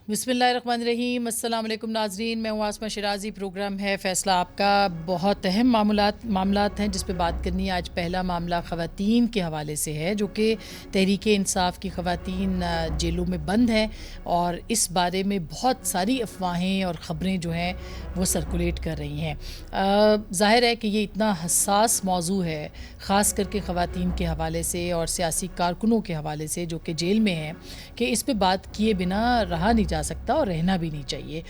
بسم اللہ الرحمن الرحیم۔ السلام علیکم ناظرین، میں ہوں آسمہ شیرازی۔ پروگرام ہے فیصلہ آپ کا۔ بہت اہم معاملات ہیں جس پہ بات کرنی ہے آج۔ پہلا معاملہ خواتین کے حوالے سے ہے، جو کہ تحریک انصاف کی خواتین جیلوں میں بند ہیں، اور اس بارے میں بہت ساری افواہیں اور خبریں جو ہیں وہ سرکولیٹ کر رہی ہیں۔ ظاہر ہے کہ یہ اتنا حساس موضوع ہے، خاص کر کے خواتین کے حوالے سے اور سیاسی کارکنوں کے حوالے سے جو کہ جیل میں ہیں، کہ اس پہ بات کیے بنا رہا نہیں جا سکتا اور رہنا بھی نہیں چاہیے۔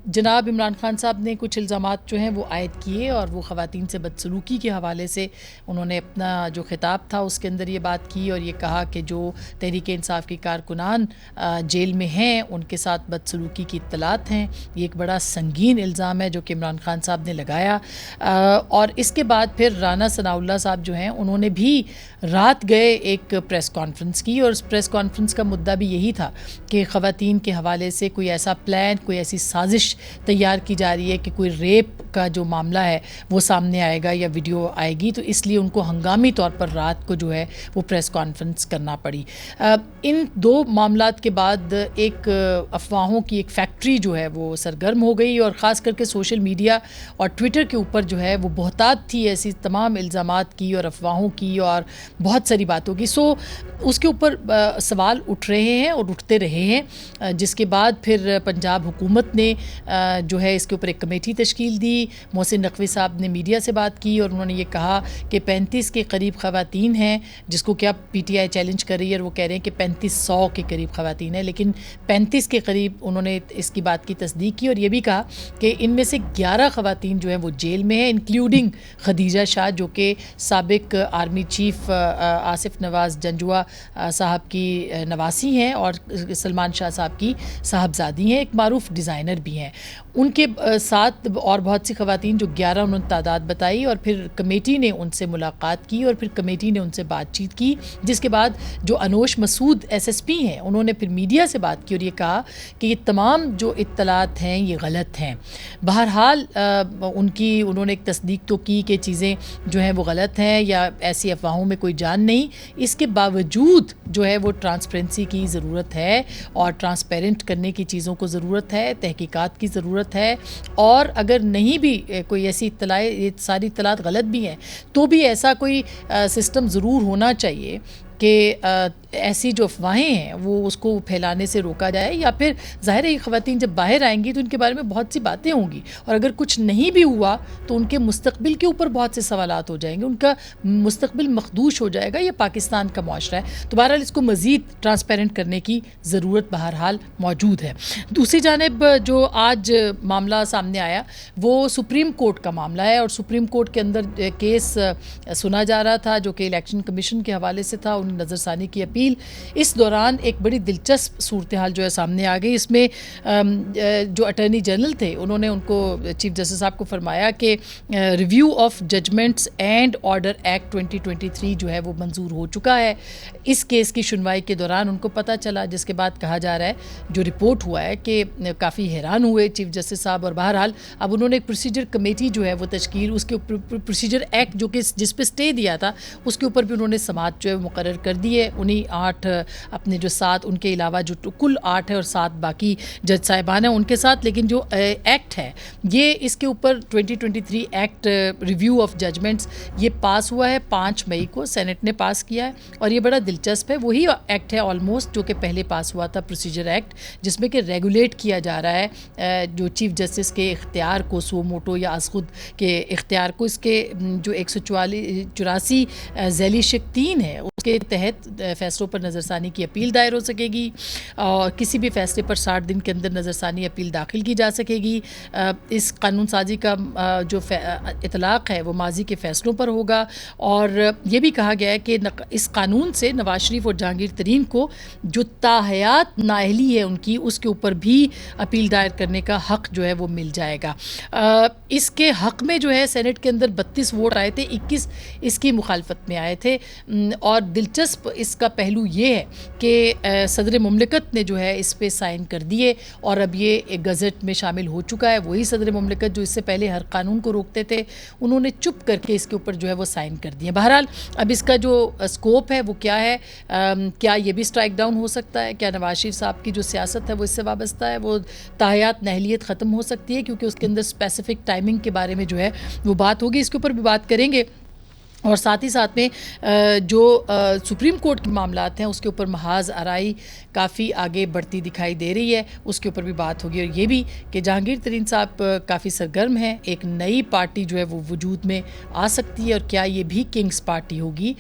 جناب عمران خان صاحب نے کچھ الزامات جو ہیں وہ عائد کیے، اور وہ خواتین سے بدسلوکی کے حوالے سے انہوں نے اپنا جو خطاب تھا اس کے اندر یہ بات کی، اور یہ کہا کہ جو تحریک انصاف کی کارکنان جیل میں ہیں ان کے ساتھ بدسلوکی کی اطلاعات ہیں۔ یہ ایک بڑا سنگین الزام ہے جو کہ عمران خان صاحب نے لگایا۔ اور اس کے بعد پھر رانا ثناء اللہ صاحب جو ہیں انہوں نے بھی رات گئے ایک پریس کانفرنس کی، اور اس پریس کانفرنس کا مدعا بھی یہی تھا کہ خواتین کے حوالے سے کوئی ایسا پلان، کوئی ایسی سازش تیار کی جا رہی ہے کہ کوئی ریپ کا جو معاملہ ہے وہ سامنے آئے گا یا ویڈیو آئے گی، تو اس لیے ان کو ہنگامی طور پر رات کو جو ہے وہ پریس کانفرنس کرنا پڑی۔ ان دو معاملات کے بعد ایک افواہوں کی ایک فیکٹری جو ہے وہ سرگرم ہو گئی، اور خاص کر کے سوشل میڈیا اور ٹویٹر کے اوپر جو ہے وہ بہتات تھی، ایسی تمام الزامات کی اور افواہوں کی اور بہت ساری باتوں کی۔ اس کے اوپر سوال اٹھ رہے ہیں اور اٹھتے رہے ہیں، جس کے بعد پھر پنجاب حکومت نے جو ہے اس کے اوپر ایک کمیٹی تشکیل دی۔ محسن نقوی صاحب نے میڈیا سے بات کی اور انہوں نے یہ کہا کہ 35 کے قریب خواتین ہیں، جس کو کیا پی ٹی آئی چیلنج کر رہی ہے، اور وہ کہہ رہے ہیں کہ 3500 کے قریب خواتین ہیں، لیکن 35 کے قریب انہوں نے اس کی بات کی تصدیق کی، اور یہ بھی کہا کہ ان میں سے 11 خواتین جو ہیں وہ جیل میں ہیں، انکلوڈنگ خدیجہ شاہ جو کہ سابق آرمی چیف آصف نواز جنجوعہ صاحب کی نواسی ہیں اور سلمان شاہ صاحب کی صاحبزادی ہیں، ایک معروف ڈیزائنر بھی ہیں۔ ان کے ساتھ اور بہت سی خواتین جو 11 انہوں نے تعداد بتائی، اور پھر کمیٹی نے ان سے ملاقات کی، اور پھر کمیٹی نے ان سے بات چیت کی، جس کے بعد جو انوش مسعود SSP ہیں انہوں نے پھر میڈیا سے بات کی اور یہ کہا کہ یہ تمام جو اطلاعات ہیں یہ غلط ہیں۔ بہرحال انہوں نے ایک تصدیق تو کی کہ چیزیں جو ہیں وہ غلط ہیں یا ایسی افواہوں میں کوئی جان نہیں، اس کے باوجود جو ہے وہ ٹرانسپیرنسی کی ضرورت ہے اور ٹرانسپیرنٹ کرنے کی چیزوں کو ضرورت ہے، تحقیقات کی ضرورت ہے، اور اگر نہیں بھی کوئی ایسی یہ ساری اطلاعات غلط بھی ہیں تو بھی ایسا کوئی سسٹم ضرور ہونا چاہیے کہ ایسی جو افواہیں ہیں وہ اس کو پھیلانے سے روکا جائے، یا پھر ظاہر ہے یہ خواتین جب باہر آئیں گی تو ان کے بارے میں بہت سی باتیں ہوں گی، اور اگر کچھ نہیں بھی ہوا تو ان کے مستقبل کے اوپر بہت سے سوالات ہو جائیں گے، ان کا مستقبل مخدوش ہو جائے گا۔ یہ پاکستان کا معاشرہ ہے، تو بہرحال اس کو مزید ٹرانسپیرنٹ کرنے کی ضرورت بہرحال موجود ہے۔ دوسری جانب جو آج معاملہ سامنے آیا وہ سپریم کورٹ کا معاملہ ہے، اور سپریم کورٹ کے اندر کیس سنا جا رہا تھا جو کہ الیکشن کمیشن کے حوالے سے تھا، انہیں نظر ثانی کی اپیل۔ اس دوران ایک بڑی دلچسپ صورتحال جو ہے سامنے آ گئی۔ اس میں جو اٹارنی جنرل تھے انہوں نے ان کو چیف جسٹس صاحب کو فرمایا کہ review of judgments and order act 2023 جو ہے وہ منظور ہو چکا ہے۔ اس کیس کی سنوائی کے دوران ان کو پتہ چلا، جس کے بعد کہا جا رہا ہے، جو رپورٹ ہوا ہے کہ کافی حیران ہوئے چیف جسٹس صاحب، اور بہرحال اب انہوں نے ایک پروسیجر کمیٹی جو ہے وہ تشکیل، اس کے اوپر پروسیجر ایکٹ جو کہ جس پہ اسٹے دیا تھا اس کے اوپر بھی انہوں نے سماعت جو ہے مقرر کر دی ہے۔ انہیں 8 اپنے جو 7 ان کے علاوہ جو کل 8 ہے اور 7 باقی جج صاحبان ہیں ان کے ساتھ، لیکن جو ایکٹ ہے یہ اس کے اوپر 2023 ایکٹ ریویو آف ججمنٹس یہ پاس ہوا ہے 5 مئی کو، سینٹ نے پاس کیا ہے، اور یہ بڑا دلچسپ ہے۔ وہی ایکٹ ہے آلموسٹ جو کہ پہلے پاس ہوا تھا، پروسیجر ایکٹ، جس میں کہ ریگولیٹ کیا جا رہا ہے جو چیف جسٹس کے اختیار کو، سو موٹو یا از خود کے اختیار کو۔ اس کے جو 184 ذیلی شق 3 ہے اس کے تحت فیصلوں پر نظر ثانی کی اپیل دائر ہو سکے گی، اور کسی بھی فیصلے پر 60 دن کے اندر نظر ثانی اپیل داخل کی جا سکے گی۔ اس قانون سازی کا جو اطلاق ہے وہ ماضی کے فیصلوں پر ہوگا، اور یہ بھی کہا گیا ہے کہ اس قانون سے نواز شریف اور جہانگیر ترین کو جو تاحیات نااہلی ہے ان کی، اس کے اوپر بھی اپیل دائر کرنے کا حق جو ہے وہ مل جائے گا۔ اس کے حق میں جو ہے سینٹ کے اندر 32 ووٹ آئے تھے، 21 اس کی مخالفت میں آئے تھے، اور دلچسپ اس کا پہلو یہ ہے کہ صدر مملکت نے جو ہے اس پہ سائن کر دیے اور اب یہ گزٹ میں شامل ہو چکا ہے. وہی صدر مملکت جو اس سے پہلے ہر قانون کو روکتے تھے, انہوں نے چپ کر کے اس کے اوپر جو ہے وہ سائن کر دیے. بہرحال اب اس کا جو اسکوپ ہے وہ کیا ہے, کیا یہ بھی اسٹرائک ڈاؤن ہو سکتا ہے, کیا نواز شریف صاحب کی جو سیاست ہے وہ اس سے وابستہ ہے, وہ تاحیات نااہلیت ختم ہو سکتی ہے, کیونکہ اس کے اندر اسپیسیفک ٹائمنگ کے بارے میں جو ہے وہ بات ہوگی. اس کے اوپر بھی بات کریں گے. اور ساتھ ہی ساتھ میں جو سپریم کورٹ کے معاملات ہیں اس کے اوپر محاذ آرائی کافی آگے بڑھتی دکھائی دے رہی ہے, اس کے اوپر بھی بات ہوگی. اور یہ بھی کہ جہانگیر ترین صاحب کافی سرگرم ہیں, ایک نئی پارٹی جو ہے وہ وجود میں آ سکتی ہے, اور کیا یہ بھی کنگز پارٹی ہوگی,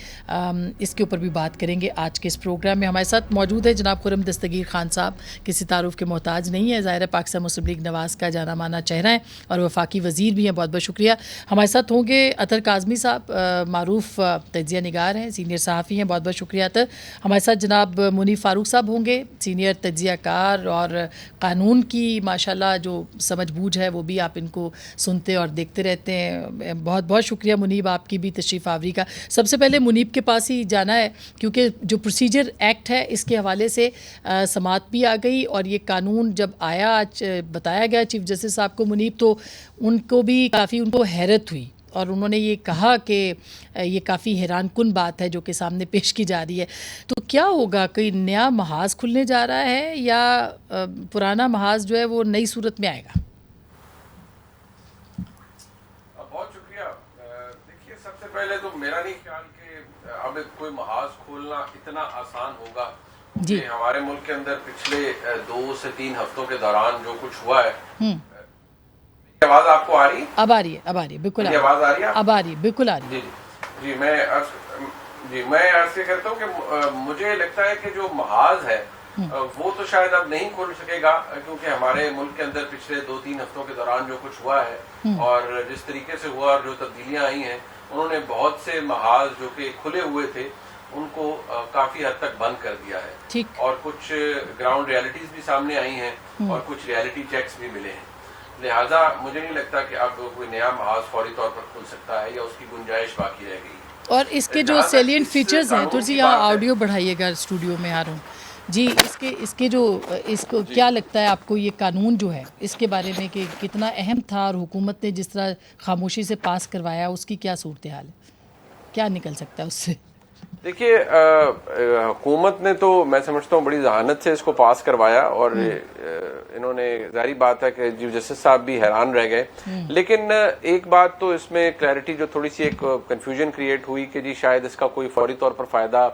اس کے اوپر بھی بات کریں گے آج کے اس پروگرام میں. ہمارے ساتھ موجود ہے جناب خرم دستگیر خان صاحب, کسی تعارف کے محتاج نہیں ہے, ظاہر ہے پاکستان مسلم لیگ نواز کا جانا مانا چہرہ ہیں اور وفاقی وزیر بھی ہیں. بہت بہت شکریہ. ہمارے ساتھ ہوں گے اطہر کاظمی صاحب, معروف تجزیہ نگار ہیں, سینئر صحافی ہیں. بہت بہت شکریہ اطہر. ہمارے ساتھ جناب منیب فاروق صاحب ہوں گے, سینئر تجزیہ کار اور قانون کی ماشاءاللہ جو سمجھ بوجھ ہے وہ بھی آپ ان کو سنتے اور دیکھتے رہتے ہیں. بہت بہت شکریہ منیب آپ کی بھی تشریف آوری کا. سب سے پہلے منیب کے پاس ہی جانا ہے کیونکہ جو پروسیجر ایکٹ ہے اس کے حوالے سے سماعت بھی آ گئی, اور یہ قانون جب آیا آج بتایا گیا چیف جسٹس صاحب کو منیب, تو ان کو بھی کافی ان کو حیرت ہوئی اور انہوں نے یہ کہا کہ یہ کافی حیران کن بات ہے جو کہ سامنے پیش کی جا رہی ہے. تو کیا ہوگا, کوئی نیا محاذ کھلنے جا رہا ہے یا پرانا محاذ جو ہے وہ نئی صورت میں آئے گا؟ بہت شکریہ. دیکھیے, سب سے پہلے تو میرا نہیں خیال کہ اب کوئی محاذ کھولنا اتنا آسان ہوگا. جی, ہمارے ملک کے اندر پچھلے 2 سے 3 ہفتوں کے دوران جو کچھ ہوا ہے. آواز آپ کو آ رہی ہے؟ اب آ رہی ہے, اب آ رہی ہے, بالکل آواز آ رہی ہے, اب آ رہی ہے, بالکل آ رہی ہے. جی میں عرض یہ کرتا ہوں کہ مجھے لگتا ہے کہ جو محاذ ہے وہ تو شاید اب نہیں کھل سکے گا, کیونکہ ہمارے ملک کے اندر پچھلے 2-3 ہفتوں کے دوران جو کچھ ہوا ہے اور جس طریقے سے ہوا اور جو تبدیلیاں آئی ہیں, انہوں نے بہت سے محاذ جو کہ کھلے ہوئے تھے ان کو کافی حد تک بند کر دیا ہے, اور کچھ گراؤنڈ ریالٹیز بھی سامنے آئی ہیں اور کچھ ریالٹی چیکس بھی ملے ہیں. لہٰذا مجھے نہیں لگتا کہ اب کوئی نیا محاذ فوری طور پر کھل سکتا ہے یا اس کی گنجائش باقی رہ گئی. اور اس کے جو سیلینٹ فیچرز ہیں, تھوڑی سی یہاں آڈیو بڑھائیے گا اسٹوڈیو میں ہارون جی, اس کے جو اس کو کیا لگتا ہے آپ کو یہ قانون جو ہے اس کے بارے میں کہ کتنا اہم تھا, اور حکومت نے جس طرح خاموشی سے پاس کروایا اس کی کیا صورتحال ہے, کیا نکل سکتا ہے اس سے؟ دیکھیے, حکومت نے تو میں سمجھتا ہوں بڑی ذہانت سے اس کو پاس کروایا, اور انہوں نے ظاہری بات ہے کہ چیف جسٹس صاحب بھی حیران رہ گئے. لیکن ایک بات تو اس میں کلیئرٹی جو تھوڑی سی ایک کنفیوژن کریٹ ہوئی کہ جی شاید اس کا کوئی فوری طور پر فائدہ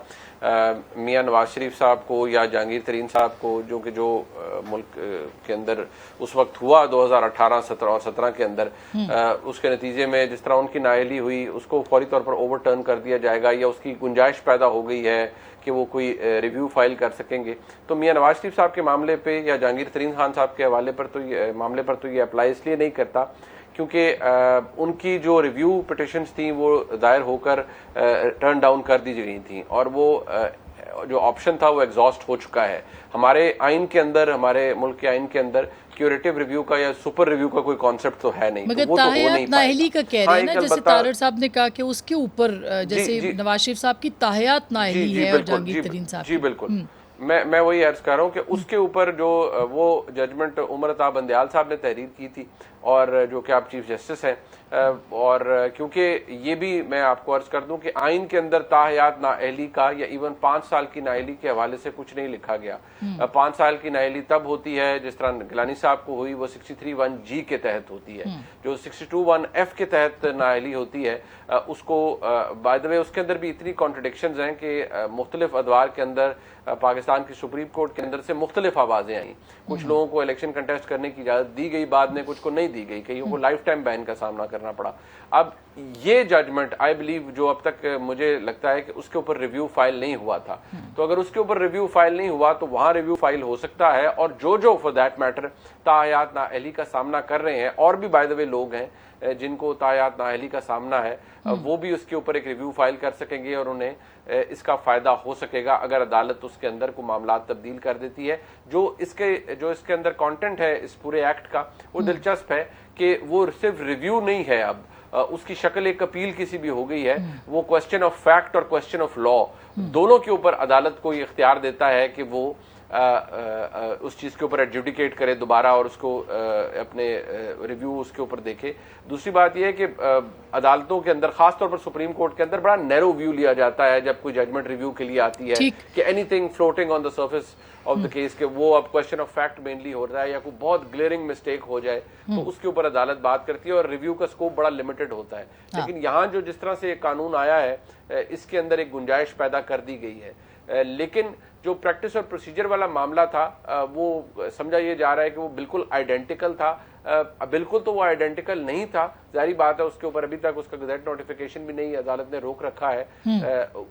میاں نواز شریف صاحب کو یا جہانگیر ترین صاحب کو, جو ملک کے اندر اس وقت ہوا 2018 17 اور 17 کے اندر, اس کے نتیجے میں جس طرح ان کی نااہلی ہوئی اس کو فوری طور پر اوور ٹرن کر دیا جائے گا, یا اس کی گنجائش پیدا ہو گئی ہے کہ وہ کوئی ریویو فائل کر سکیں گے. تو میاں نواز شریف صاحب کے معاملے پہ یا جہانگیر ترین خان صاحب کے حوالے پر تو یہ اپلائی اس لیے نہیں کرتا کیونکہ ان کی جو ریویو پٹیشنز تھیں وہ دائر ہو کر ٹرن ڈاؤن کر دی گئی تھیں, اور وہ جو آپشن تھا وہ ایگزاسٹ ہو چکا ہے. ہمارے آئین کے اندر, ہمارے ملک کے آئین کے اندر کیوریٹو ریویو کا یا سپر ریویو کا کوئی کانسیپٹ تو ہے نہیں. مگر تاحیات نااہلی کا کہہ رہے ہیں نا, جیسے طارڑ صاحب نے کہا کہ اس کے اوپر جیسے نواز شریف صاحب کی تاحیات نااہلی ہے اور جہانگیر ترین صاحب. جی بالکل, میں وہی عرض کر رہا ہوں کہ اس کے اوپر جو وہ ججمنٹ عمر عطا بندیال صاحب نے تحریر کی تھی, اور جو کہ آپ چیف جسٹس ہیں, اور کیونکہ یہ بھی میں آپ کو عرض کر دوں کہ آئین کے اندر تاحیات نااہلی کا یا ایون 5 سال کی نااہلی کے حوالے سے کچھ نہیں لکھا گیا. 5 سال کی نااہلی تب ہوتی ہے جس طرح گیلانی صاحب کو ہوئی, وہ 63(1)G کے تحت ہوتی ہے. جو 62(1)F کے تحت نااہلی ہوتی ہے اس کو بائی دا وے اس کے اندر بھی اتنی کانٹرڈکشنز ہیں کہ مختلف ادوار کے اندر پاکستان کی سپریم کورٹ کے اندر سے مختلف آوازیں آئیں. کچھ لوگوں کو الیکشن کنٹیسٹ کرنے کی اجازت دی گئی بعد میں, کچھ کو نہیں دی گئی, کئیوں کو لائف ٹائم بین کا سامنا کرنا پڑا. اب یہ ججمنٹ آئی بلیو جو اب تک مجھے لگتا ہے کہ اس کے اوپر ریویو فائل نہیں ہوا تھا, تو اگر اس کے اوپر ریویو فائل نہیں ہوا تو وہاں ریویو فائل ہو سکتا ہے, اور جو فار دیٹ میٹر تاحیات نااہلی کا سامنا کر رہے ہیں, اور بھی بائی دا وے لوگ ہیں جن کو تاحیات نااہلی کا سامنا ہے, وہ بھی اس کے اوپر ایک ریویو فائل کر سکیں گے, اور انہیں اس کا فائدہ ہو سکے گا اگر عدالت اس کے اندر کو معاملات تبدیل کر دیتی ہے. جو اس کے اندر کانٹینٹ ہے اس پورے ایکٹ کا وہ دلچسپ ہے کہ وہ صرف ریویو نہیں ہے, اب اس کی شکل ایک اپیل کسی بھی ہو گئی ہے. وہ کوسچن آف فیکٹ اور کوسچن آف لا دونوں کے اوپر عدالت کو یہ اختیار دیتا ہے کہ وہ اس چیز کے اوپر ایڈجوڈیکیٹ کرے دوبارہ اور اس کو اپنے ریویو اس کے اوپر دیکھے. دوسری بات یہ ہے کہ عدالتوں کے اندر خاص طور پر سپریم کورٹ کے اندر بڑا نیرو ویو لیا جاتا ہے جب کوئی ججمنٹ ریویو کے لیے آتی ہے کہ any thing floating on the surface of the case کہ وہ اب کوسچن آف فیکٹ مینلی ہو رہا ہے یا کوئی بہت گلیئرنگ مسٹیک ہو جائے تو اس کے اوپر عدالت بات کرتی ہے اور ریویو کا اسکوپ بڑا لمیٹڈ ہوتا ہے. لیکن یہاں جو جس طرح سے یہ قانون آیا ہے اس کے اندر ایک گنجائش پیدا کر دی گئی ہے. لیکن جو پریکٹس اور پروسیجر والا معاملہ تھا وہ سمجھا یہ جا رہا ہے کہ وہ بالکل آئیڈینٹیکل تھا. بالکل تو وہ آئیڈینٹیکل نہیں تھا, ظاہری بات ہے اس کے اوپر ابھی تک اس کا گزٹ نوٹیفیکیشن بھی نہیں, عدالت نے روک رکھا ہے.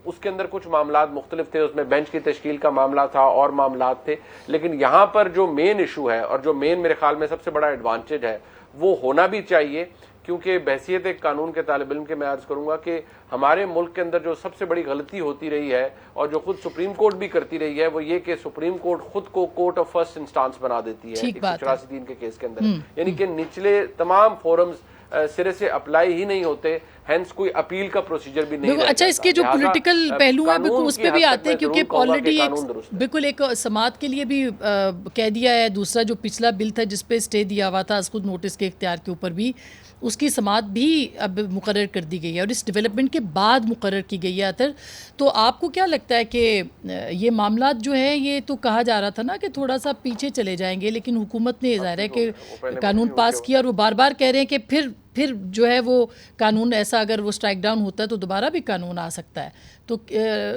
اس کے اندر کچھ معاملات مختلف تھے, اس میں بینچ کی تشکیل کا معاملہ تھا اور معاملات تھے. لیکن یہاں پر جو مین ایشو ہے اور جو مین میرے خیال میں سب سے بڑا ایڈوانٹیج ہے وہ ہونا بھی چاہیے, کیونکہ بحیثیت ایک قانون کے طالب علم کے میں عرض کروں گا کہ ہمارے ملک کے اندر جو سب سے بڑی غلطی ہوتی رہی ہے اور جو خود سپریم کورٹ بھی کرتی رہی ہے وہ یہ کہ سپریم کورٹ خود کو کورٹ آف فرسٹ انسٹانس بنا دیتی ہے 184(3) کے کیس کے اندر, یعنی کہ نچلے تمام فورمز سرے سے اپلائی ہی نہیں ہوتے, ہینس کوئی اپیل کا پروسیجر بھی نہیں. اچھا, اس کے جو پولیٹیکل پہلو ہیں بالکل اس پہ بھی آتے ہیں, کیونکہ آلریڈی بالکل ایک سماعت کے لیے بھی کہہ دیا ہے. دوسرا جو پچھلا بل تھا جس پہ اسٹے دیا ہوا تھا خود نوٹس کے اختیار کے اوپر بھی, اس کی سماعت بھی اب مقرر کر دی گئی ہے اور اس ڈیولپمنٹ کے بعد مقرر کی گئی ہے. اطہر, تو آپ کو کیا لگتا ہے کہ یہ معاملات جو ہیں یہ تو کہا جا رہا تھا نا کہ تھوڑا سا پیچھے چلے جائیں گے, لیکن حکومت نے ظاہر ہے کہ قانون پاس کیا اور وہ بار بار کہہ رہے ہیں کہ پھر جو ہے وہ قانون ایسا اگر وہ اسٹرائک ڈاؤن ہوتا ہے تو دوبارہ بھی قانون آ سکتا ہے, تو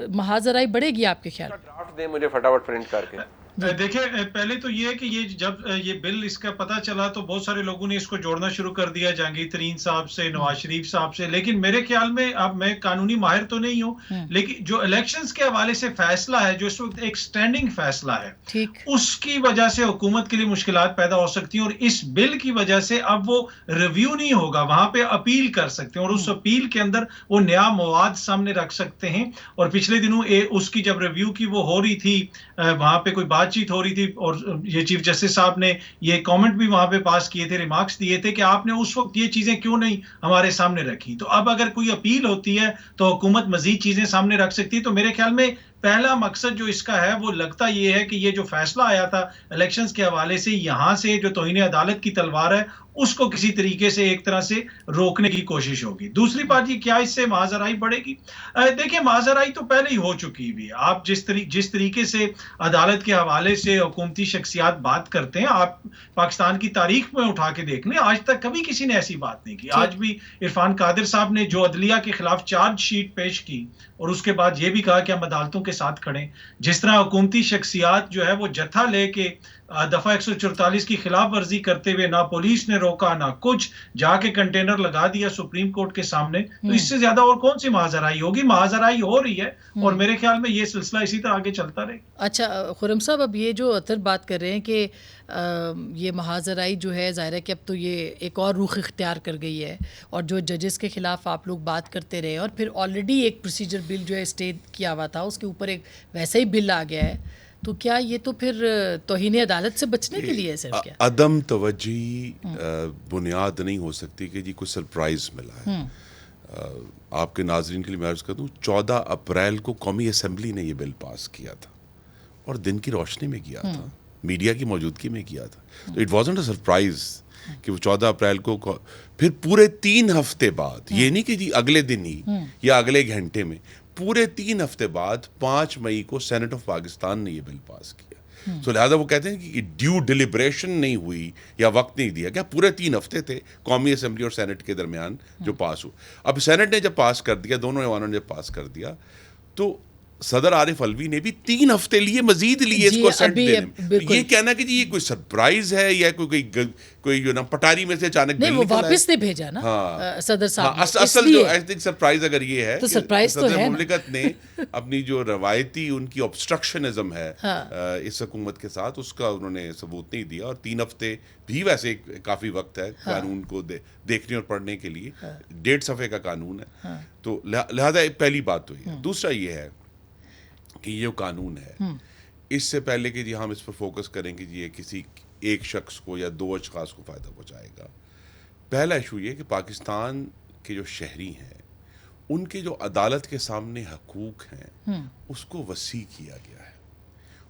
محاذ رائے بڑھے گی آپ کے خیال میں؟ ڈرافٹ دیں مجھے فٹافٹ پرنٹ کر کے. دیکھیں, پہلے تو یہ ہے کہ یہ جب یہ بل اس کا پتہ چلا تو بہت سارے لوگوں نے اس کو جوڑنا شروع کر دیا, جہانگیر ترین صاحب سے, نواز شریف صاحب سے. لیکن میرے خیال میں, اب میں قانونی ماہر تو نہیں ہوں, لیکن جو الیکشنز کے حوالے سے فیصلہ ہے جو اس وقت ایک سٹینڈنگ فیصلہ ہے, اس کی وجہ سے حکومت کے لیے مشکلات پیدا ہو سکتی ہیں, اور اس بل کی وجہ سے اب وہ ریویو نہیں ہوگا, وہاں پہ اپیل کر سکتے ہیں اور اس اپیل کے اندر وہ نیا مواد سامنے رکھ سکتے ہیں. اور پچھلے دنوں اس کی جب ریویو کی وہ ہو رہی تھی, وہاں پہ کوئی بات چیت ہو رہی تھی اور یہ چیف جسٹس صاحب نے یہ کامنٹ بھی وہاں پہ پاس کیے تھے, ریمارکس دیے تھے کہ آپ نے اس وقت یہ چیزیں کیوں نہیں ہمارے سامنے رکھی. تو اب اگر کوئی اپیل ہوتی ہے تو حکومت مزید چیزیں سامنے رکھ سکتی ہے. تو میرے خیال میں پہلا مقصد جو اس کا ہے وہ لگتا یہ ہے کہ یہ جو فیصلہ آیا تھا الیکشنز کے حوالے سے, یہاں سے جو توہین عدالت کی تلوار ہے اس کو کسی طریقے سے ایک طرح سے روکنے کی کوشش ہوگی. دوسری بات یہ کیا اس سے معاذرائی بڑھے گی؟ دیکھیں, معاذرائی تو پہلے ہی ہو چکی بھی ہے. آپ جس طریقے سے عدالت کے حوالے سے حکومتی شخصیات بات کرتے ہیں, آپ پاکستان کی تاریخ میں اٹھا کے دیکھ لیں, آج تک کبھی کسی نے ایسی بات نہیں کی. آج بھی عرفان قادر صاحب نے جو عدلیہ کے خلاف چارج شیٹ پیش کی اور اس کے بعد یہ بھی کہا کہ ہم عدالتوں کے ساتھ کھڑے, جس طرح حکومتی شخصیات جو ہے وہ جتھا لے کے دفعہ 144 کی خلاف ورزی کرتے ہوئے, نہ پولیس نے روکا نہ کچھ, جا کے کنٹینر لگا دیا سپریم کورٹ کے سامنے, تو اس سے زیادہ اور کون سی معاذرائی ہوگی؟ معاذرائی ہو رہی ہے اور میرے خیال میں یہ سلسلہ اسی طرح آگے چلتا رہے. اچھا خرم صاحب, اب یہ جو اطہر بات کر رہے ہیں کہ یہ معاذرائی جو ہے ظاہر ہے کہ اب تو یہ ایک اور رخ اختیار کر گئی ہے, اور جو ججز کے خلاف آپ لوگ بات کرتے رہے اور پھر آلریڈی ایک پروسیجر بل جو ہے اسٹے کیا ہوا تھا اس کے اوپر ایک ویسا ہی بل آ گیا ہے, تو کیا یہ تو پھر توہین عدالت سے بچنے کے لیے ہے صرف؟ کیا عدم توجہی بنیاد نہیں ہو سکتی کہ جی کوئی سرپرائز ملا ہے. آپ کے ناظرین کے لیے میں عرض کر دوں, 14 اپریل کو قومی اسمبلی نے یہ بل پاس کیا تھا اور دن کی روشنی میں کیا تھا, میڈیا کی موجودگی میں کیا تھا. تو اٹ وازنٹ اے سرپرائز کہ وہ 14 اپریل کو, پھر پورے 3 ہفتے بعد, یہ نہیں کہ جی اگلے دن ہی یا اگلے گھنٹے میں, پورے 3 ہفتے بعد 5 مئی کو سینٹ آف پاکستان نے یہ بل پاس کیا. تو لہٰذا وہ کہتے ہیں کہ ڈیو ڈیلیبریشن نہیں ہوئی یا وقت نہیں دیا گیا, پورے 3 ہفتے تھے قومی اسمبلی اور سینٹ کے درمیان جو پاس ہو. اب سینٹ نے جب پاس کر دیا, دونوں ایوانوں نے جب پاس کر دیا, تو صدر عارف علوی نے بھی 3 ہفتے لیے, مزید لیے اس کو سیٹ دینے. یہ کہنا کہ جی یہ کوئی سرپرائز ہے یا کوئی جو نا پٹاری میں سے اچانک نہیں, وہ واپس نے بھیجا نا صدر صاحب. اصل جو آئی تھنک سرپرائز اگر یہ ہے تو سرپرائز تو ہے, مملکت نے اپنی جو روایتی ان کی obstructionism ہے اس حکومت کے ساتھ, اس کا انہوں نے ثبوت نہیں دیا. اور 3 ہفتے بھی ویسے کافی وقت ہے قانون کو دیکھنے اور پڑھنے کے لیے, 1.5 صفحے کا قانون ہے. تو لہذا پہلی بات تو یہ. دوسرا یہ ہے کہ یہ قانون ہے, اس سے پہلے کہ جی ہم اس پر فوکس کریں کہ جی یہ کسی ایک شخص کو یا 2 اشخاص کو فائدہ پہنچائے گا, پہلا ایشو یہ کہ پاکستان کے جو شہری ہیں ان کے جو عدالت کے سامنے حقوق ہیں اس کو وسیع کیا گیا ہے،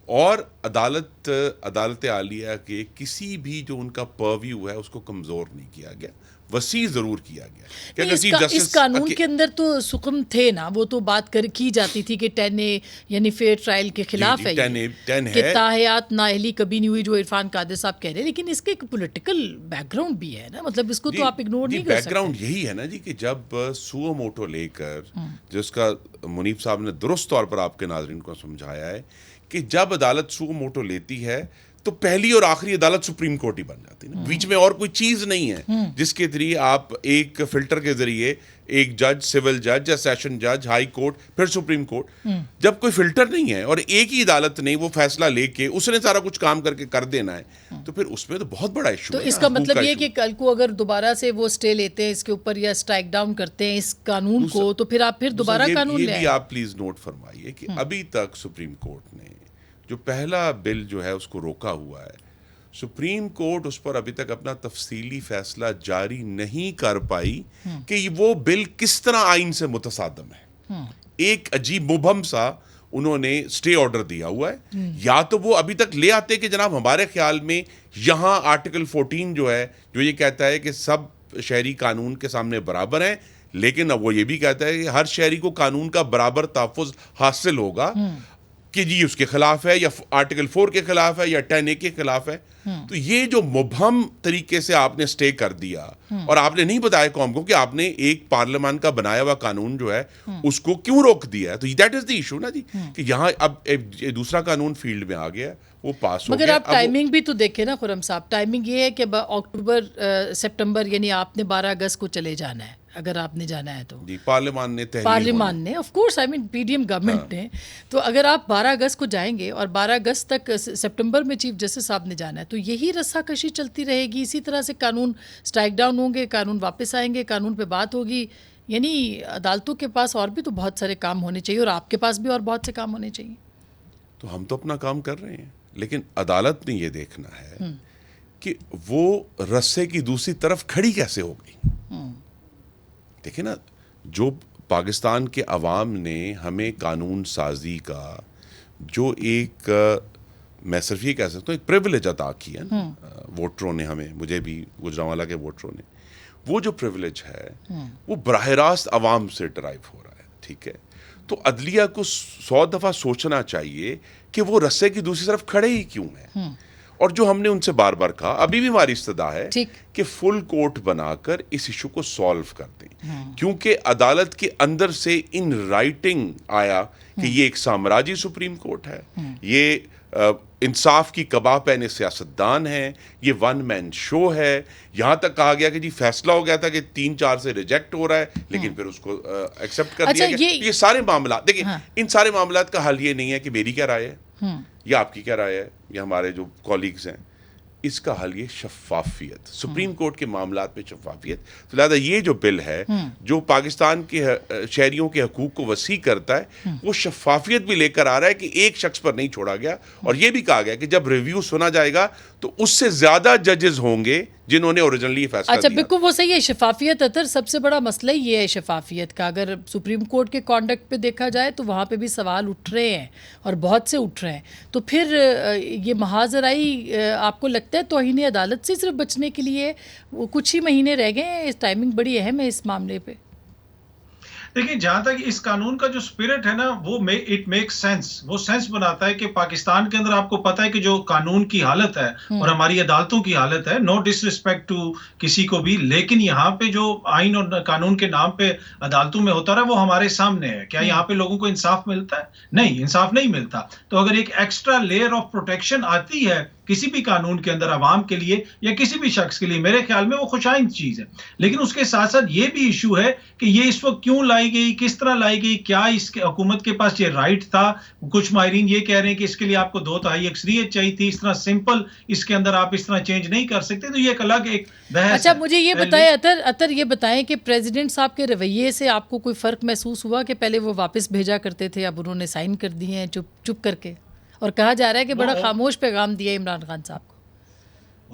اور عدالت عالیہ کے کسی بھی جو ان کا پرویو ہے اس کو کمزور نہیں کیا گیا، وسیع ضرور کیا گیا۔ اس قانون کے اندر تو سکم تھے نا، وہ تو بات کی جاتی تھی کہ 10A یعنی فیئر ٹرائل کے خلاف ہے کہ تاحیات نااہلی کبھی نہیں ہوئی جو عرفان قادر صاحب کہہ رہے ہیں، لیکن اس کے ایک پولیٹیکل بیک گراؤنڈ بھی ہے نا، مطلب اس کو تو آپ اگنور نہیں کر سکتے۔ بیک گراؤنڈ یہی ہے نا جی کہ جب سو موٹو لے کر، جس کا منیب صاحب نے درست طور پر آپ کے ناظرین کو سمجھایا ہے کہ جب عدالت سو موٹو لیتی ہے تو پہلی اور آخری عدالت سپریم کورٹ ہی بن جاتی ہے، بیچ میں اور کوئی چیز نہیں ہے جس کے ذریعے آپ ایک فلٹر کے ذریعے ایک جج، سول جج یا سیشن جج، ہائی کورٹ، پھر سپریم کورٹ، جب کوئی فلٹر نہیں ہے اور ایک ہی عدالت نے وہ فیصلہ لے کے اس نے سارا کچھ کام کر کے کر دینا ہے، تو پھر اس میں تو بہت بڑا ایشو ہے۔ تو اس کا مطلب یہ کہ کل کو اگر دوبارہ سے وہ سٹے لیتے ہیں اس کے اوپر یا اسٹرائک ڈاؤن کرتے ہیں اس قانون کو، تو پھر آپ دوبارہ قانون لے آئیں۔ یہ بھی آپ پلیز نوٹ فرمائیے کہ ابھی تک سپریم کورٹ نے جو پہلا بل جو ہے اس کو روکا ہوا ہے، سپریم کورٹ اس پر ابھی تک اپنا تفصیلی فیصلہ جاری نہیں کر پائی کہ وہ بل کس طرح آئین سے متصادم ہے۔ ایک عجیب مبہم سا انہوں نے سٹے آرڈر دیا ہوا ہے، یا تو وہ ابھی تک لے آتے کہ جناب ہمارے خیال میں یہاں آرٹیکل 14 جو ہے جو یہ کہتا ہے کہ سب شہری قانون کے سامنے برابر ہیں، لیکن اب وہ یہ بھی کہتا ہے کہ ہر شہری کو قانون کا برابر تحفظ حاصل ہوگا، کہ جی اس کے خلاف ہے یا آرٹیکل 4 کے خلاف ہے یا 10A کے خلاف ہے۔ تو یہ جو مبہم طریقے سے آپ نے سٹے کر دیا اور آپ نے نہیں بتایا قوم کو کہ آپ نے ایک پارلیمان کا بنایا ہوا قانون جو ہے اس کو کیوں روک دیا ہے، تو دیٹ از دی ایشو نا جی، کہ یہاں اب دوسرا قانون فیلڈ میں آ گیا ہے، وہ پاس ہو گیا۔ مگر آپ ٹائمنگ بھی تو دیکھیں نا خرم صاحب، ٹائمنگ یہ ہے کہ اکتوبر سپٹمبر یعنی آپ نے 12 اگست کو چلے جانا ہے، اگر آپ نے جانا ہے تو جی پارلیمان نے of course I mean P D M government نے، تو اگر آپ 12 اگست کو جائیں گے اور 12 اگست تک سپٹمبر میں چیف جسٹس صاحب نے جانا ہے، تو یہی رسا کشی چلتی رہے گی، اسی طرح سے قانون اسٹرائک ڈاؤن ہوں گے، قانون واپس آئیں گے، قانون پہ بات ہوگی، یعنی عدالتوں کے پاس اور بھی تو بہت سارے کام ہونے چاہیے اور آپ کے پاس بھی اور بہت سے کام ہونے چاہیے۔ تو ہم تو اپنا کام کر رہے ہیں، لیکن عدالت نے یہ دیکھنا ہے کہ وہ رسے کی دوسری طرف کھڑی کیسے ہو گئی۔ دیکھیں نا، جو پاکستان کے عوام نے ہمیں قانون سازی کا جو ایک، میں صرف یہ کہہ سکتا ہوں، ایک پریولیج عطا کیا نا ووٹروں نے ہمیں، مجھے بھی گوجرانوالا کے ووٹروں نے، وہ جو پریولیج ہے وہ براہ راست عوام سے ڈرائیو ہو رہا ہے، ٹھیک ہے؟ تو عدلیہ کو 100 دفعہ سوچنا چاہیے کہ وہ رسے کی دوسری طرف کھڑے ہی کیوں ہیں، اور جو ہم نے ان سے بار بار کہا، ابھی بھی ہماری استدا ہے کہ فل کورٹ بنا کر اس ایشو کو سالو کر دیں، کیونکہ عدالت کے اندر سے ان رائٹنگ آیا کہ یہ ایک سامراجی سپریم کورٹ ہے، یہ انصاف کی کباہ پہنے سیاستدان ہیں، یہ ون مین شو ہے۔ یہاں تک کہا گیا کہ جی فیصلہ ہو گیا تھا کہ 3-4 سے ریجیکٹ ہو رہا ہے، لیکن پھر اس کو ایکسیپٹ کر دیا گیا۔ یہ سارے معاملات دیکھیں، ان سارے معاملات کا حل یہ نہیں ہے کہ میری کیا رائے ہے یا آپ کی کیا رائے ہے یا ہمارے جو کولیگز ہیں، اس کا حل یہ شفافیت، سپریم کورٹ کے معاملات میں شفافیت۔ تو لہٰذا یہ جو بل ہے جو پاکستان کے شہریوں کے حقوق کو وسیع کرتا ہے، وہ شفافیت بھی لے کر آ رہا ہے کہ ایک شخص پر نہیں چھوڑا گیا، اور یہ بھی کہا گیا کہ جب ریویو سنا جائے گا تو اس سے زیادہ ججز ہوں گے جنہوں نے اوریجنلی فیصلہ دیا۔ اچھا بالکل وہ صحیح ہے، شفافیت اطہر سب سے بڑا مسئلہ یہ ہے شفافیت کا۔ اگر سپریم کورٹ کے کانڈکٹ پہ دیکھا جائے تو وہاں پہ بھی سوال اٹھ رہے ہیں اور بہت سے اٹھ رہے ہیں، تو پھر یہ محاذرائی آپ کو لگتا ہے توہین عدالت سے صرف بچنے کے لیے وہ کچھ ہی مہینے رہ گئے ہیں؟ اس ٹائمنگ بڑی اہم ہے اس معاملے پہ۔ دیکھیں، جہاں تک اس قانون کا جو اسپرٹ ہے نا، وہ اٹ میک سینس، وہ سینس بناتا ہے کہ پاکستان کے اندر آپ کو پتہ ہے کہ جو قانون کی حالت ہے اور ہماری عدالتوں کی حالت ہے، نو ڈس ریسپیکٹ ٹو کسی کو بھی، لیکن یہاں پہ جو آئین اور قانون کے نام پہ عدالتوں میں ہوتا رہا وہ ہمارے سامنے ہے۔ کیا یہاں پہ لوگوں کو انصاف ملتا ہے؟ نہیں، انصاف نہیں ملتا۔ تو اگر ایک ایکسٹرا لیئر آف پروٹیکشن آتی ہے کسی بھی قانون کے اندر عوام کے لیے یا کسی بھی شخص کے لیے، میرے خیال میں وہ خوش آئند چیز ہے۔ لیکن اس کے ساتھ ساتھ یہ بھی ایشو ہے کہ یہ اس وقت کیوں لائی گئی، کس طرح لائی گئی، کیا اس کے حکومت کے پاس یہ رائٹ تھا؟ کچھ ماہرین یہ کہہ رہے ہیں کہ اس کے لیے آپ کو 2/3 اکثریت چاہیے تھی، اس طرح سمپل اس کے اندر آپ اس طرح چینج نہیں کر سکتے۔ تو یہ ایک الگ ایک بحث ہے۔ اچھا مجھے یہ بتائیں اطہر، یہ بتائیں کہ پیریزیڈنٹ صاحب کے رویے سے آپ کو کوئی فرق محسوس ہوا کہ پہلے وہ واپس بھیجا کرتے تھے، اب انہوں نے سائن کر دیے ہیں چپ کر کے، اور کہا جا رہا ہے کہ بڑا خاموش پیغام دیا عمران خان صاحب کو؟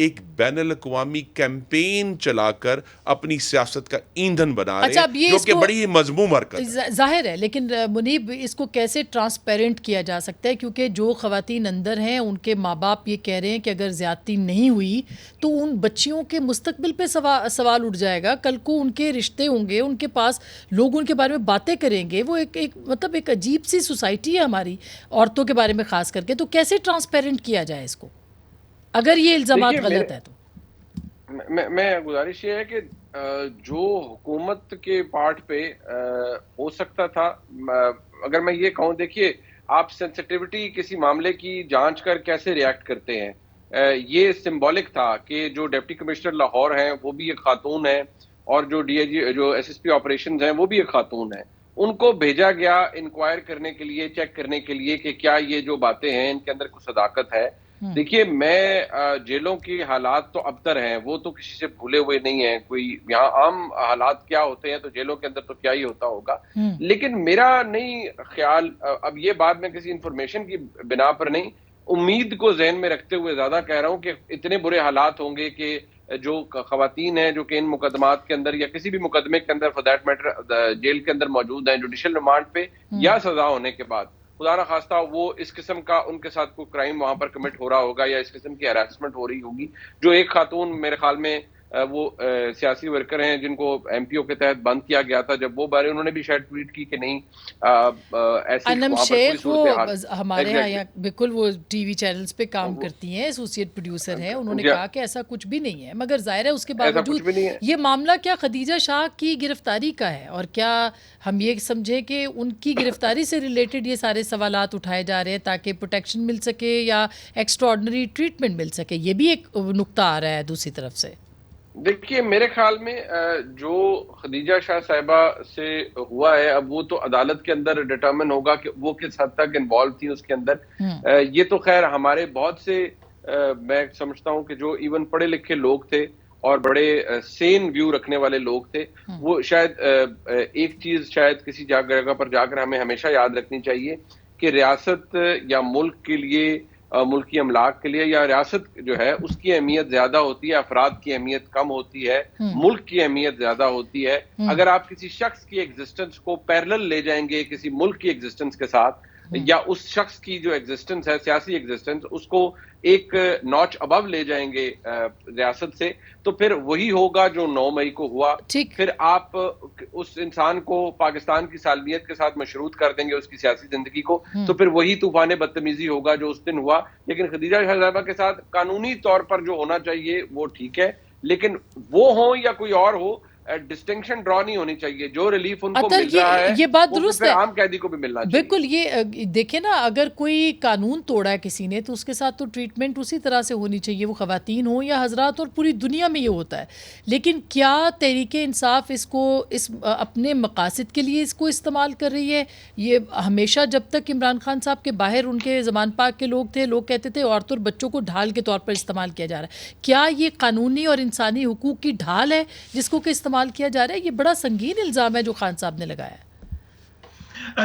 ایک بین الاقوامی کیمپین چلا کر اپنی سیاست کا ایندھن بنا رہے ہیں، جو کہ بڑی مذموم حرکت ہے. ظاہر ہے، لیکن منیب اس کو کیسے ٹرانسپیرنٹ کیا جا سکتا ہے؟ کیونکہ جو خواتین اندر ہیں ان کے ماں باپ یہ کہہ رہے ہیں کہ اگر زیادتی نہیں ہوئی تو ان بچیوں کے مستقبل پہ سوال اٹھ جائے گا. کل کو ان کے رشتے ہوں گے، ان کے پاس لوگ ان کے بارے میں باتیں کریں گے. وہ ایک مطلب ایک عجیب سی سوسائٹی ہے ہماری عورتوں کے بارے میں خاص کر کے. تو کیسے ٹرانسپیرنٹ کیا جائے اس کو اگر یہ الزامات غلط ہے تو؟ میں گزارش یہ ہے کہ جو حکومت کے پارٹ پہ ہو سکتا تھا، اگر میں یہ کہوں، دیکھیے آپ سینسٹیوٹی کسی معاملے کی جانچ کر کیسے ریئیکٹ کرتے ہیں، یہ سمبولک تھا کہ جو ڈپٹی کمشنر لاہور ہیں وہ بھی ایک خاتون ہے، اور جو ڈی آئی جی جو ایس ایس پی آپریشنز ہیں وہ بھی ایک خاتون ہے. ان کو بھیجا گیا انکوائر کرنے کے لیے، چیک کرنے کے لیے کہ کیا یہ جو باتیں ہیں ان کے اندر کوئی صداقت ہے. دیکھیے میں جیلوں کی حالات تو ابتر ہیں، وہ تو کسی سے بھولے ہوئے نہیں ہیں. کوئی یہاں عام حالات کیا ہوتے ہیں تو جیلوں کے اندر تو کیا ہی ہوتا ہوگا. لیکن میرا نہیں خیال، اب یہ بات میں کسی انفارمیشن کی بنا پر نہیں، امید کو ذہن میں رکھتے ہوئے زیادہ کہہ رہا ہوں کہ اتنے برے حالات ہوں گے کہ جو خواتین ہیں جو کہ ان مقدمات کے اندر یا کسی بھی مقدمے کے اندر فار دیٹ میٹر جیل کے اندر موجود ہیں جوڈیشل ریمانڈ پہ یا سزا ہونے کے بعد، خدا نہ خواستہ وہ اس قسم کا ان کے ساتھ کوئی کرائم وہاں پر کمٹ ہو رہا ہوگا یا اس قسم کی ہراسمنٹ ہو رہی ہوگی. جو ایک خاتون میرے خیال میں وہ سیاسی ورکر ہیں جن کو ایم پی او کے تحت بند کیا گیا تھا، جب وہ بارے انہوں نے بھی شاید ٹویٹ کی کہ نہیں ایسی انم شیخ وہ ہمارے یہاں بالکل وہ ٹی وی چینلز پہ کام کرتی ہیں، ایسوسیٹ پروڈیوسر ہیں، انہوں نے کہا کہ ایسا کچھ بھی نہیں ہے. مگر ظاہر ہے اس کے باوجود یہ معاملہ کیا خدیجہ شاہ کی گرفتاری کا ہے، اور کیا ہم یہ سمجھیں کہ ان کی گرفتاری سے ریلیٹڈ یہ سارے سوالات اٹھائے جا رہے ہیں تاکہ پروٹیکشن مل سکے یا ایکسٹرا آرڈنری ٹریٹمنٹ مل سکے؟ یہ بھی ایک نقطہ آ رہا ہے دوسری طرف سے. دیکھیے میرے خیال میں جو خدیجہ شاہ صاحبہ سے ہوا ہے، اب وہ تو عدالت کے اندر ڈٹرمن ہوگا کہ وہ کس حد تک انوالو تھی اس کے اندر. یہ تو خیر ہمارے بہت سے میں سمجھتا ہوں کہ جو ایون پڑھے لکھے لوگ تھے اور بڑے سین ویو رکھنے والے لوگ تھے، وہ شاید ایک چیز شاید کسی جگہ پر جا کر ہمیں ہمیشہ یاد رکھنی چاہیے کہ ریاست یا ملک کے لیے، ملکی املاک کے لیے یا ریاست جو ہے اس کی اہمیت زیادہ ہوتی ہے، افراد کی اہمیت کم ہوتی ہے، ملک کی اہمیت زیادہ ہوتی ہے. اگر آپ کسی شخص کی ایگزسٹنس کو پیرلل لے جائیں گے کسی ملک کی ایگزسٹنس کے ساتھ، یا اس شخص کی جو ایگزسٹنس ہے سیاسی ایگزسٹنس اس کو ایک نوچ ابو لے جائیں گے ریاست سے، تو پھر وہی ہوگا جو 9 مئی کو ہوا. پھر آپ اس انسان کو پاکستان کی سالمیت کے ساتھ مشروط کر دیں گے اس کی سیاسی زندگی کو، تو پھر وہی طوفان بدتمیزی ہوگا جو اس دن ہوا. لیکن خدیجہ شاہ صاحبہ کے ساتھ قانونی طور پر جو ہونا چاہیے وہ ٹھیک ہے، لیکن وہ ہوں یا کوئی اور ہو، ڈسٹنکشن ڈرا نہیں ہونی چاہیے. جو ریلیف ان کو مل رہا ہے یہ بات درست ہے، عام قیدی کو بھی ملنا چاہیے. بالکل. یہ دیکھیں نا، اگر کوئی قانون توڑا ہے کسی نے تو اس کے ساتھ تو ٹریٹمنٹ اسی طرح سے ہونی چاہیے، وہ خواتین ہوں یا حضرات، اور پوری دنیا میں یہ ہوتا ہے. لیکن کیا تحریک انصاف اس کو اپنے مقاصد کے لیے اس کو استعمال کر رہی ہے؟ یہ ہمیشہ جب تک عمران خان صاحب کے باہر ان کے زمان پاک کے لوگ تھے، لوگ کہتے تھے عورتوں اور بچوں کو ڈھال کے طور پر استعمال کیا جا رہا ہے. کیا یہ قانونی اور انسانی حقوق کی ڈھال ہے جس کو کہ استعمال کیا جا رہا ہے؟ یہ بڑا سنگین الزام ہے جو خان صاحب نے لگایا ہے.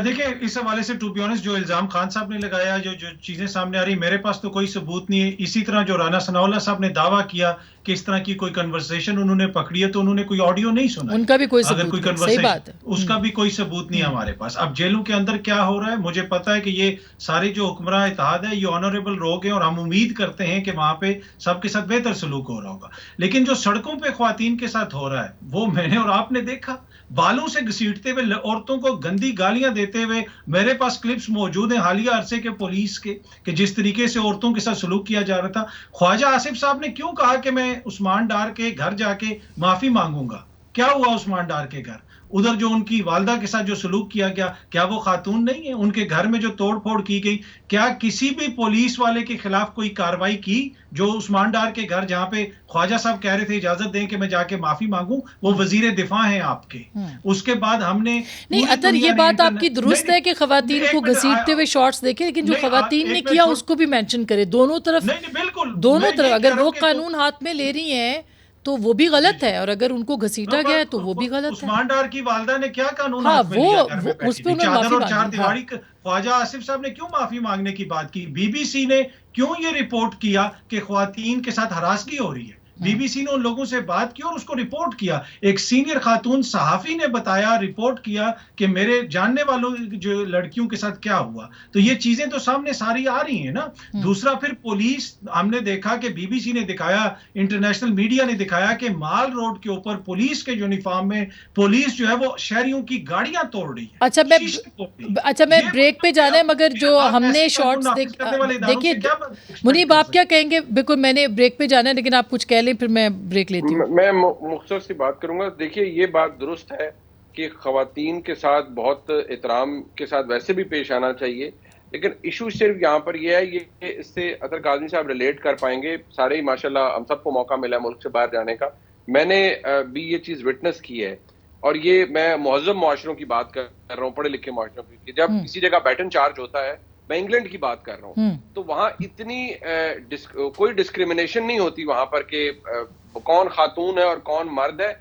دیکھیں اس حوالے سے ٹو بی آنسٹ جو الزام خان صاحب نے لگایا، جو چیزیں سامنے آ رہی، میرے پاس تو کوئی ثبوت نہیں ہے. اسی طرح جو رانا ثناء اللہ صاحب نے دعویٰ کیا کہ اس طرح کی کوئی کنورسیشن انہوں نے پکڑی ہے، تو انہوں نے کوئی آڈیو نہیں سنا، ان کا بھی کوئی ثبوت نہیں. صحیح بات ہے، اس کا بھی کوئی ثبوت نہیں ہمارے پاس. اب جیلوں کے اندر کیا ہو رہا ہے، مجھے پتا ہے کہ یہ سارے جو حکمراں اتحاد ہے یہ آنریبل لوگ ہیں، اور ہم امید کرتے ہیں کہ وہاں پہ سب کے ساتھ بہتر سلوک ہو رہا ہوگا. لیکن جو سڑکوں پہ خواتین کے ساتھ ہو رہا ہے وہ میں نے اور آپ نے دیکھا، بالوں سے گھسیٹتے ہوئے عورتوں کو گندی گالیاں دیتے ہوئے. میرے پاس کلپس موجود ہیں حالیہ عرصے کے پولیس کے کہ جس طریقے سے عورتوں کے ساتھ سلوک کیا جا رہا تھا. خواجہ آصف صاحب نے کیوں کہا کہ میں عثمان ڈار کے گھر جا کے معافی مانگوں گا؟ کیا ہوا عثمان ڈار کے گھر؟ ادھر جو ان کی والدہ کے ساتھ جو سلوک کیا گیا، کیا وہ خاتون نہیں ہے؟ ان کے گھر میں جو توڑ پھوڑ کی گئی، کیا کسی بھی پولیس والے کے خلاف کوئی کاروائی کی جو عثمان ڈار کے گھر، جہاں پہ خواجہ صاحب کہہ رہے تھے اجازت دیں کہ میں جا کے معافی مانگوں، وہ وزیر دفاع ہیں آپ کے. اس کے بعد ہم نے نہیں اطہر، یہ بات آپ کی درست ہے کہ خواتین کو گھسیٹتے ہوئے شارٹس دیکھے، لیکن جو خواتین نے کیا اس کو بھی مینشن کرے. دونوں طرف، دونوں طرف اگر وہ قانون ہاتھ میں لے رہی ہیں تو وہ بھی غلط ہے، اور اگر ان کو گھسیٹا گیا ہے تو وہ بھی غلط ہے. عثمان ڈار کی والدہ نے کیا قانون ہاں ہاتھ میں لیا؟ اس پہ انہوں نے چادر معافی اور چار مانگی. دیواری. خواجہ آصف صاحب نے کیوں معافی مانگنے کی بات کی؟ بی بی سی نے کیوں یہ رپورٹ کیا کہ خواتین کے ساتھ ہراسگی ہو رہی ہے؟ بی بی سی نے ان لوگوں سے بات کی اور اس کو رپورٹ کیا. ایک سینئر خاتون صحافی نے بتایا، رپورٹ کیا کہ میرے جاننے والوں جو لڑکیوں کے ساتھ کیا ہوا. تو یہ چیزیں تو سامنے ساری آ رہی ہیں نا. دوسرا پھر پولیس، ہم نے دیکھا کہ بی بی سی نے دکھایا، انٹرنیشنل میڈیا نے دکھایا کہ مال روڈ کے اوپر پولیس کے یونیفارم میں پولیس جو ہے وہ شہریوں کی گاڑیاں توڑ رہی ہے. اچھا میں بریک پہ جانا ہے، مگر جو ہم نے شارٹس دیکھیے منیب آپ کیا کہیں گے؟ بالکل میں نے بریک پہ جانا ہے، لیکن آپ کچھ کہہ لیں پھر میں بریک لیتی ہوں. میں مختصر سی بات کروں گا. دیکھیے یہ بات درست ہے کہ خواتین کے ساتھ بہت احترام کے ساتھ ویسے بھی پیش آنا چاہیے، لیکن ایشو صرف یہاں پر یہ ہے، یہ اس سے اطہر کاظمی صاحب ریلیٹ کر پائیں گے. سارے ہی ماشاءاللہ ہم سب کو موقع ملا ملک سے باہر جانے کا. میں نے بھی یہ چیز وٹنس کی ہے، اور یہ میں مہذب معاشروں کی بات کر رہا ہوں، پڑھے لکھے معاشروں کی. جب کسی جگہ بیٹن چارج ہوتا ہے، میں انگلینڈ کی بات کر رہا ہوں، تو وہاں اتنی کوئی ڈسکریمنیشن نہیں ہوتی وہاں پر کہ کون خاتون ہے اور کون مرد ہے.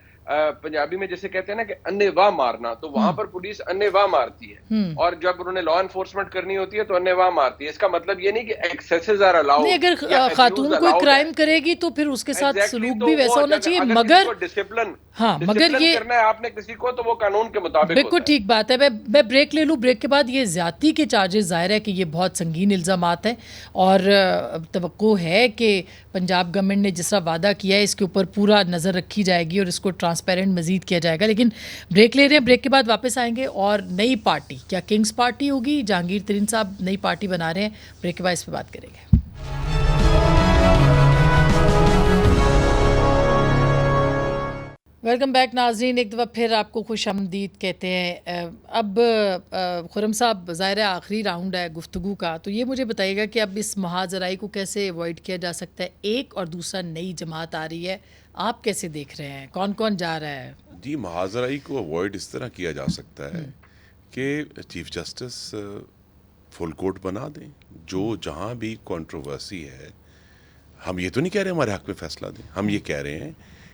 پنجابی میں جیسے کہتے ہیں نا کہ انے واہ مارنا، تو وہاں پر پولیس انے واہ مارتی ہے، اور جب انہوں نے لا انفورسمنٹ کرنی ہوتی ہے تو انے واہ مارتی ہے. اس کا مطلب یہ نہیں کہ ایکسیسز آر الاؤڈ. اگر خاتون کوئی کرائم کرے گی تو پھر اس کے ساتھ سلوک بھی ویسا ہونا چاہیے، مگر مگر یہ کرنا ہے آپ نے کسی کو تو وہ قانون کے مطابق. بالکل ٹھیک بات ہے. میں بریک لے لوں، بریک کے بعد یہ زیادتی کے چارجز ظاہر ہے کہ یہ بہت سنگین الزامات ہیں، اور توقع ہے کہ پنجاب گورنمنٹ نے جس طرح وعدہ کیا ہے اس کے اوپر پورا نظر رکھی جائے گی اور اس کو ٹرانسپیرنٹ مزید کیا جائے گا. لیکن بریک لے رہے ہیں، بریک کے بعد واپس آئیں گے. اور نئی پارٹی کیا کنگز پارٹی ہوگی؟ جہانگیر ترین صاحب نئی پارٹی بنا رہے ہیں، بریک کے بعد اس پہ بات کریں گے. ویلکم بیک ناظرین، ایک دفعہ پھر آپ کو خوش آمدید کہتے ہیں. اب خرم صاحب ظاہر ہے آخری راؤنڈ ہے گفتگو کا، تو یہ مجھے بتائیے گا کہ اب اس محاذرائی کو کیسے ایوائڈ کیا جا سکتا ہے؟ ایک اور دوسرا نئی جماعت آ رہی ہے، آپ کیسے دیکھ رہے ہیں؟ کون کون جا رہا ہے؟ جی محاذرائی کو ایوائڈ اس طرح کیا جا سکتا ہے کہ چیف جسٹس فل کورٹ بنا دیں. جو جہاں بھی کنٹروورسی ہے، ہم یہ تو نہیں کہہ رہے ہمارے حق میں فیصلہ دیں، ہم یہ کہہ رہے ہیں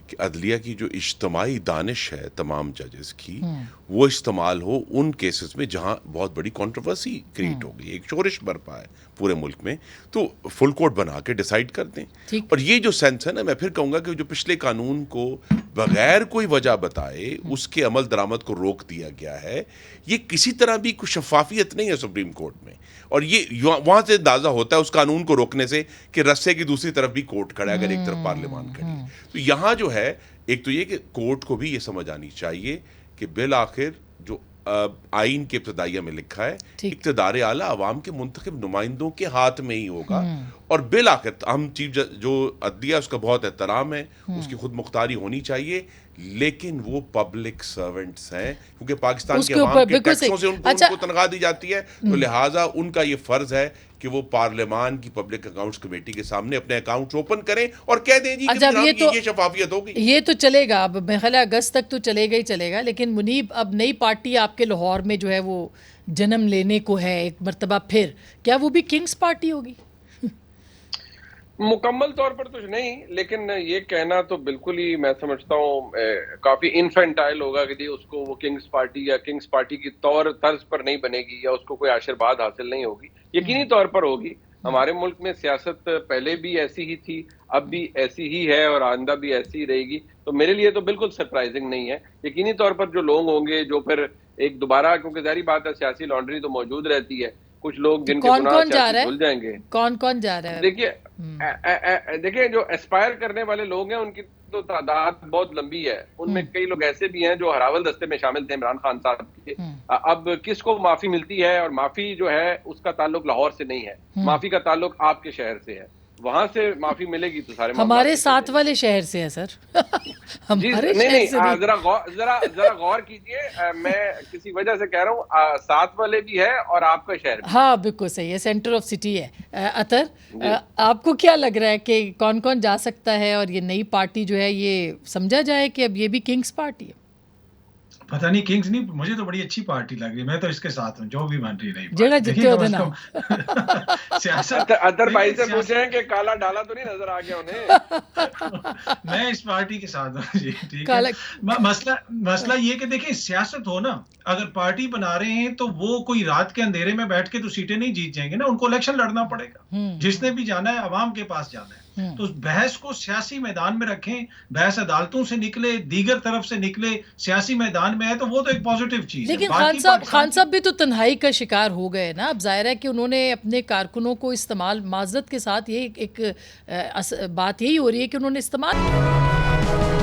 کہ عدلیہ کی جو اجتماعی دانش ہے تمام ججز کی، وہ استعمال ہو ان کیسز میں جہاں بہت بڑی کنٹروورسی کریٹ ہو گئی، ایک شورش برپا ہے پورے ملک میں، تو فل کورٹ بنا کے ڈیسائیڈ کر دیں. اور یہ جو سینس ہے نا، میں پھر کہوں گا کہ جو پچھلے قانون کو بغیر کوئی وجہ بتائے اس کے عمل درآمد کو روک دیا گیا ہے، یہ کسی طرح بھی کوئی شفافیت نہیں ہے سپریم کورٹ میں. اور یہ وہاں سے اندازہ ہوتا ہے اس قانون کو روکنے سے کہ رسے کی دوسری طرف بھی کورٹ کھڑا ہے، اگر ایک طرف پارلیمان کھڑی ہے. تو یہاں جو ہے ایک تو یہ کہ کورٹ کو بھی یہ سمجھ آنی چاہیے کہ بالآخر جو آئین کے ابتدائیہ میں لکھا ہے، اقتدار اعلیٰ عوام کے منتخب نمائندوں کے ہاتھ میں ہی ہوگا. اور بالآخر ہم چیف جو عدلیہ اس کا بہت احترام ہے، اس کی خود مختاری ہونی چاہیے، لیکن وہ پبلک سرونٹس ہیں، کیونکہ پاکستان کے عوام کے ٹیکسوں سے ان کو تنخواہ دی جاتی ہے، تو لہٰذا ان کا یہ فرض ہے کہ وہ پارلیمان کی پبلک اکاؤنٹس کمیٹی کے سامنے اپنے اکاؤنٹس اوپن کریں اور کہہ دیں جی کہ یہ شفافیت ہوگی. یہ تو چلے گا، اب میرے خیال ہے اگست تک تو چلے گا ہی چلے گا. لیکن منیب، اب نئی پارٹی آپ کے لاہور میں جو ہے وہ جنم لینے کو ہے ایک مرتبہ پھر، کیا وہ بھی کنگز پارٹی ہوگی؟ مکمل طور پر تو نہیں، لیکن یہ کہنا تو بالکل ہی میں سمجھتا ہوں کافی انفینٹائل ہوگا کہ اس کو وہ کنگز پارٹی یا کنگز پارٹی کی طرز پر نہیں بنے گی یا اس کو کوئی آشیرواد حاصل نہیں ہوگی. یقینی طور پر ہوگی. ہمارے ملک میں سیاست پہلے بھی ایسی ہی تھی، اب بھی ایسی ہی ہے اور آئندہ بھی ایسی ہی رہے گی. تو میرے لیے تو بالکل سرپرائزنگ نہیں ہے. یقینی طور پر جو لوگ ہوں گے جو پھر ایک دوبارا، کیونکہ ظاہری بات ہے سیاسی لانڈری تو موجود رہتی ہے، کچھ لوگ جن کے گناہ سیاسی بھول جائیں گے. کون کون جا رہا ہے؟ دیکھیے جو اسپائر کرنے والے لوگ ہیں ان کی تو تعداد بہت لمبی ہے. ان میں کئی لوگ ایسے بھی ہیں جو ہراول دستے میں شامل تھے عمران خان صاحب کے. اب کس کو معافی ملتی ہے؟ اور معافی جو ہے اس کا تعلق لاہور سے نہیں ہے، معافی کا تعلق آپ کے شہر سے ہے. وہاں سے معافی ملے گی تو سارے ہمارے ساتھ والے شہر سے ہے سر. نہیں، ذرا غور کیجئے. میں کسی وجہ سے کہہ رہا ہوں ساتھ والے بھی ہے اور آپ کا شہر بھی. ہاں بالکل صحیح ہے، سینٹر آف سٹی ہے. اطہر، آپ کو کیا لگ رہا ہے کہ کون کون جا سکتا ہے اور یہ نئی پارٹی جو ہے یہ سمجھا جائے کہ اب یہ بھی کنگز پارٹی ہے؟ پتہ نہیں کنگز نہیں، مجھے تو بڑی اچھی پارٹی لگ رہی ہے، میں تو اس کے ساتھ ہوں جو بھی بن رہی جڑا جتے ہو دینا سیاست ادر بھائی سے پوچھیں کہ کالا ڈالا تو نہیں نظر آ گیا انہیں؟ میں اس پارٹی کے ساتھ ہوں جی، ٹھیک ہے. مسئلہ یہ کہ دیکھیں سیاست ہو نا، اگر پارٹی بنا رہے ہیں تو وہ کوئی رات کے اندھیرے میں بیٹھ کے تو سیٹیں نہیں جیت جائیں گے نا، ان کو الیکشن لڑنا پڑے گا، جس نے بھی جانا ہے عوام کے پاس جانا ہے. تو بحث کو سیاسی میدان میں رکھیں، بحث عدالتوں سے نکلے، دیگر طرف سے نکلے، سیاسی میدان میں ہے تو وہ تو ایک پازیٹیو چیز ہے. لیکن خان صاحب بھی تو تنہائی کا شکار ہو گئے نا. اب ظاہر ہے کہ انہوں نے اپنے کارکنوں کو استعمال، معذرت کے ساتھ یہ ایک بات یہی ہو رہی ہے کہ انہوں نے استعمال